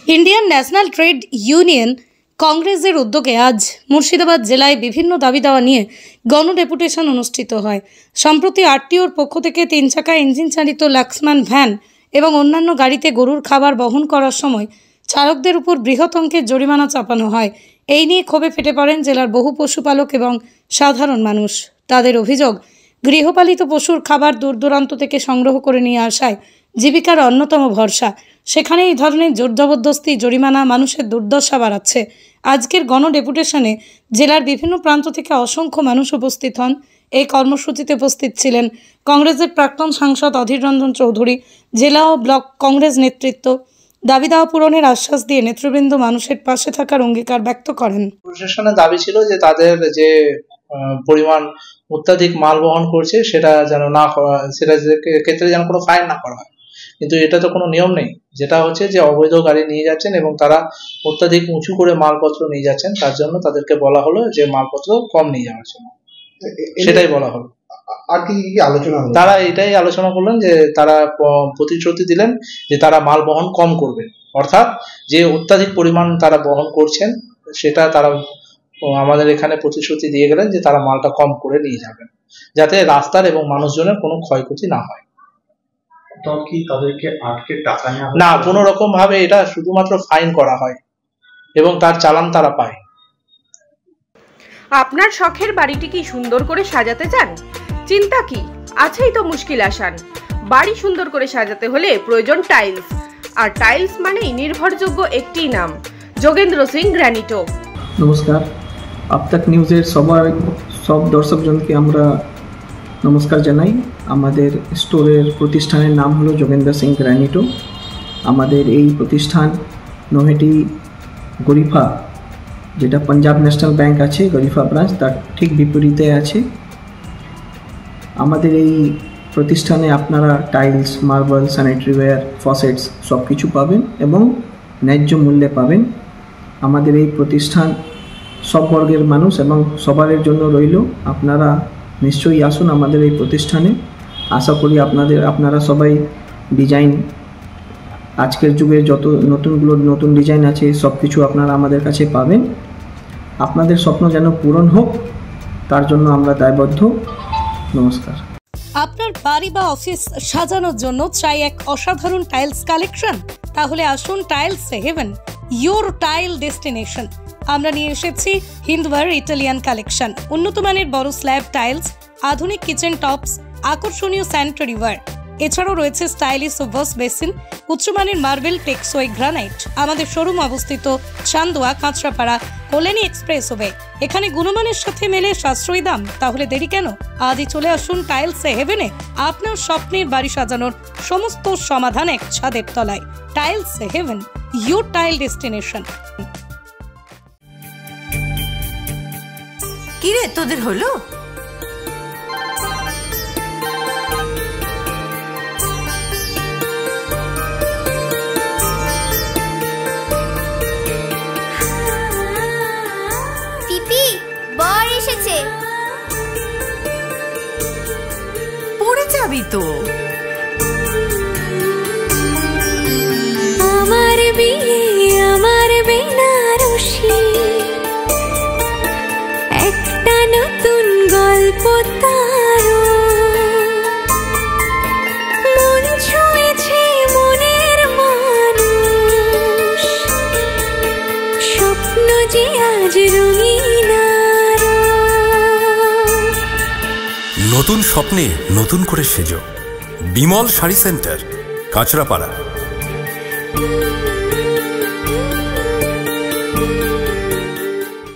Indian national trade union কংগ্রেসের উদ্যোগে আজ মুর্শিদাবাদ জেলায় বিভিন্ন দাবি দাওয়া নিয়ে গণডেপুটেশন অনুষ্ঠিত হয়। সম্প্রতি আরটিওর পক্ষ থেকে 3 চাকা ইঞ্জিন চালিত লাক্সম্যান ভ্যান এবং অন্যান্য গাড়িতে গরুর খাবার বহন করার সময় চালকদের উপর বৃহৎ অঙ্কের জরিমানা চাপানো হয়। এই নিয়ে ক্ষোভে ফেটে পড়েন জেলার বহু পশুপালক এবং সাধারণ মানুষ। তাদের অভিযোগ, গৃহপালিত পশুর খাবার দূর দূরান্ত থেকে সংগ্রহ করে নিয়ে আসায় জীবিকার অন্যতম ভরসা, সেখানে এই ধরনের জোর জবরদস্তি জরিমানা মানুষের দুর্দশা বাড়াচ্ছে। আজকের গণডেপুটেশনে জেলার বিভিন্ন প্রান্ত থেকে অসংখ্য মানুষ উপস্থিত হন। এই কর্মসূচিতে উপস্থিত ছিলেন কংগ্রেসের প্রাক্তন সাংসদ অধীর রঞ্জন চৌধুরী, জেলা ও ব্লক কংগ্রেস নেতৃত্ব। দাবি দাওয়া পূরণের আশ্বাস দিয়ে নেতৃবৃন্দ মানুষের পাশে থাকার অঙ্গীকার ব্যক্ত করেন। প্রশাসনের দাবি ছিল যে তাদের যে পরিমাণ অত্যাধিক মাল বহন করছে সেটা যেন না করা, সেটা ক্ষেত্রে যেন কোনো ফাইন না করা হয়, কিন্তু এটা তো কোনো নিয়ম নেই। যেটা হচ্ছে যে অবৈধ গাড়ি নিয়ে যাচ্ছেন এবং তারা অত্যাধিক উঁচু করে মালপত্র নিয়ে যাচ্ছেন, তার জন্য তাদেরকে বলা হলো যে মালপত্র কম নিয়ে যাওয়ার জন্য, সেটাই বলা হলো। আর কি আলোচনা হলো? তারা এটাই আলোচনা করলেন যে তারা প্রতিশ্রুতি দিলেন যে তারা মাল বহন কম করবে, অর্থাৎ যে অত্যাধিক পরিমাণ তারা বহন করছেন সেটা তারা আমাদের এখানে প্রতিশ্রুতি দিয়ে গেলেন যে তারা মালটা কম করে নিয়ে যাবেন, যাতে রাস্তার এবং মানুষজনের কোনো ক্ষয়ক্ষতি না হয়। কি তাদেরকে আটকে টাকা না, কোনো রকম ভাবে এটা শুধুমাত্র ফাইন করা হয় এবং তার চালান তারা পায়। আপনার শখের বাড়িটি কি সুন্দর করে সাজাতে চান? চিন্তা কি, আছেই তো মুশকিল আসান। বাড়ি সুন্দর করে সাজাতে হলে প্রয়োজন টাইলস, আর টাইলস মানেই নির্ভরযোগ্য একটি নাম, যোগেন্দ্র সিং গ্রানিটো। নমস্কার, আপতাক নিউজের সব দর্শকজনকে আমরা নমস্কার জানাই। আমাদের স্টোরের প্রতিষ্ঠানের নাম হলো যোগেন্দ্র সিং গ্রানিটো। আমাদের এই প্রতিষ্ঠান নৈহাটি গরিফা, যেটা পাঞ্জাব ন্যাশনাল ব্যাংক আছে গরিফা ব্রাঞ্চ, তার ঠিক বিপরীতে আছে। আমাদের এই প্রতিষ্ঠানে আপনারা টাইলস, মার্বেল, স্যানিটারিওয়্যার, ফসেটস সব কিছু পাবেন এবং ন্যায্য মূল্যে পাবেন। আমাদের এই প্রতিষ্ঠান সব বর্গের মানুষ এবং সবার জন্য রইল। আপনারা নিশ্চয়ই আসুন আমাদের এই প্রতিষ্ঠানে। আশা করি আপনারা সবাই ডিজাইন, আজকের যুগে যত নতুন ডিজাইন আছে সব কিছু আপনারা আমাদের কাছে পাবেন। আপনাদের স্বপ্ন যেন পূরণ হোক, তার জন্য আমরা দায়বদ্ধ। নমস্কার। আপনার বাড়ি বা অফিস সাজানোর জন্য চাই এক অসাধারণ টাইলস কালেকশন? তাহলে আসুন tiles heaven, your tile destination. আমরা নিয়ে এসেছি হিন্দওয়ার ইটালিয়ান কালেকশন, উন্নত মানের বড় স্ল্যাব টাইলস, আধুনিক কিচেন টপস, আকর্ষণীয় স্যানিটারি ওয়্যার। এছাড়াও রয়েছে স্টাইলিশ ওয়াশ বেসিন, উচ্চমানের মার্বেল, টেকসই গ্রানাইট। আমাদের শোরুম অবস্থিত চান্দোয়া, কাঁচরাপাড়া, কল্যাণী এক্সপ্রেসওয়ে। এখানে গুণমানের সাথে মেলে সাশ্রয়ী দাম। তাহলে দেরি কেন? আজই চলে আসুন টাইলস হেভেনে। আপনার স্বপ্নের বাড়ি সাজানোর সমস্ত সমাধান এক ছাদের তলায়। Tiles heaven, your tile destination. কি রে, তোদের হলো? পিপি, বর এসেছে। পড়ে যাবি তো। আমার বিয়ে, আমার বেনারসি, একটা নতুন গল্প তার। মন ছুঁয়েছে মনের মানুষ, স্বপ্ন যে আজ রঙিন। নতুন স্বপ্নে নতুন করে সেজো। বিমল শাড়ি সেন্টার, কাঁচরাপাড়া।